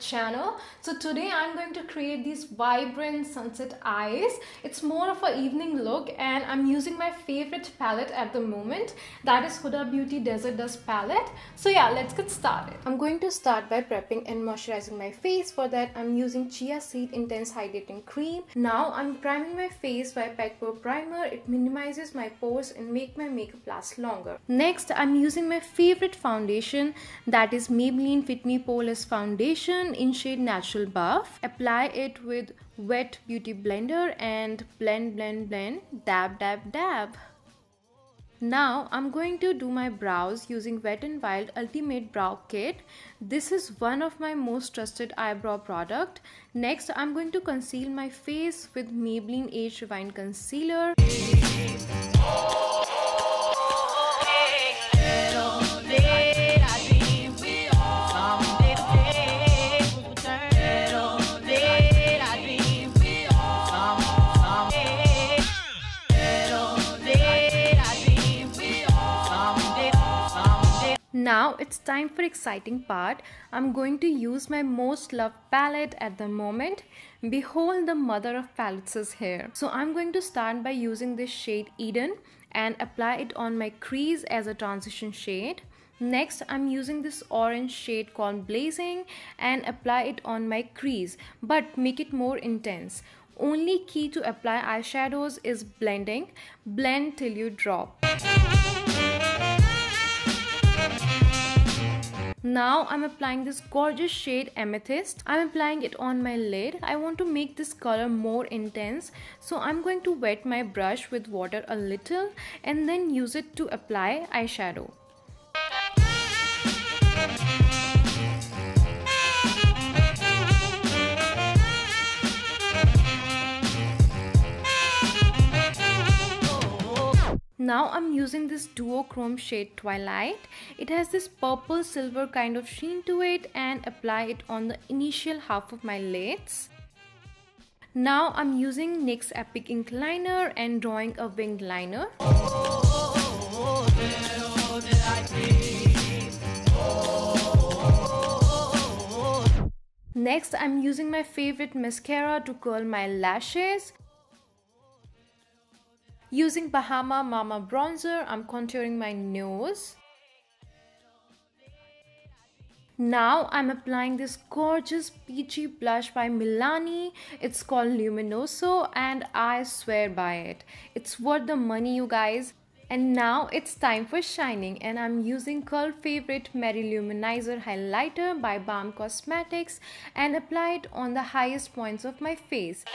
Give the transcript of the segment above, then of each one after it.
channel. So today I'm going to create these vibrant sunset eyes. It's more of an evening look and I'm using my favorite palette at the moment, that is Huda Beauty Desert Dust palette. So yeah, let's get started. I'm going to start by prepping and moisturizing my face. For that I'm using Chia Seed Intense Hydrating Cream. Now I'm priming my face by PAC Pore Primer. It minimizes my pores and make my makeup last longer. Next I'm using my favorite foundation, that is Maybelline Fit Me Poreless foundation in shade Natural Buff. Apply it with wet beauty blender and blend, dab, dab, dab. Now I'm going to do my brows using Wet n Wild Ultimate Brow Kit. This is one of my most trusted eyebrow product. Next I'm going to conceal my face with Maybelline Age Rewind Concealer. Now it's time for exciting part. I'm going to use my most loved palette at the moment. Behold, the mother of palettes is here. So I'm going to start by using this shade Eden and apply it on my crease as a transition shade. Next I'm using this orange shade called Blazing and apply it on my crease, but make it more intense. Only key to apply eyeshadows is blending. Blend till you drop. Now I'm applying this gorgeous shade Amethyst. I'm applying it on my lid. I want to make this color more intense, so I'm going to wet my brush with water a little and then use it to apply eyeshadow. Now I'm using this duochrome shade Twilight. It has this purple silver kind of sheen to it and apply it on the initial half of my lids. Now I'm using NYX Epic Ink Liner and drawing a winged liner. Next I'm using my favorite mascara to curl my lashes. Using Bahama Mama Bronzer, I'm contouring my nose. Now I'm applying this gorgeous peachy blush by Milani. It's called Luminoso and I swear by it. It's worth the money, you guys. And now it's time for shining and I'm using cult favorite Merry Luminizer highlighter by Balm Cosmetics and apply it on the highest points of my face.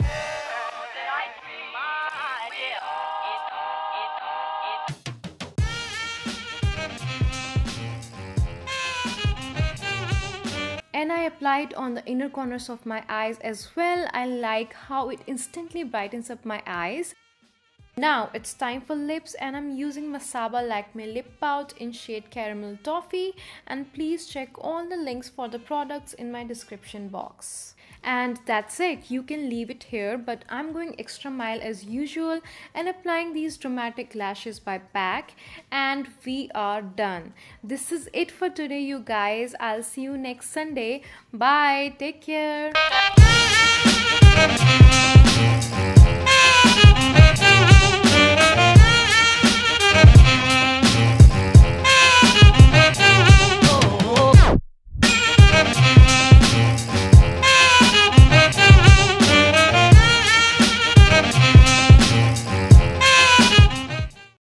And I apply it on the inner corners of my eyes as well. I like how it instantly brightens up my eyes. Now it's time for lips and I'm using Masaba Lakme lip pouch in shade Caramel Toffee, and please check all the links for the products in my description box. And that's it, you can leave it here, but I'm going extra mile as usual and applying these dramatic lashes by PAC, and we are done. This is it for today, you guys. I'll see you next Sunday. Bye, take care.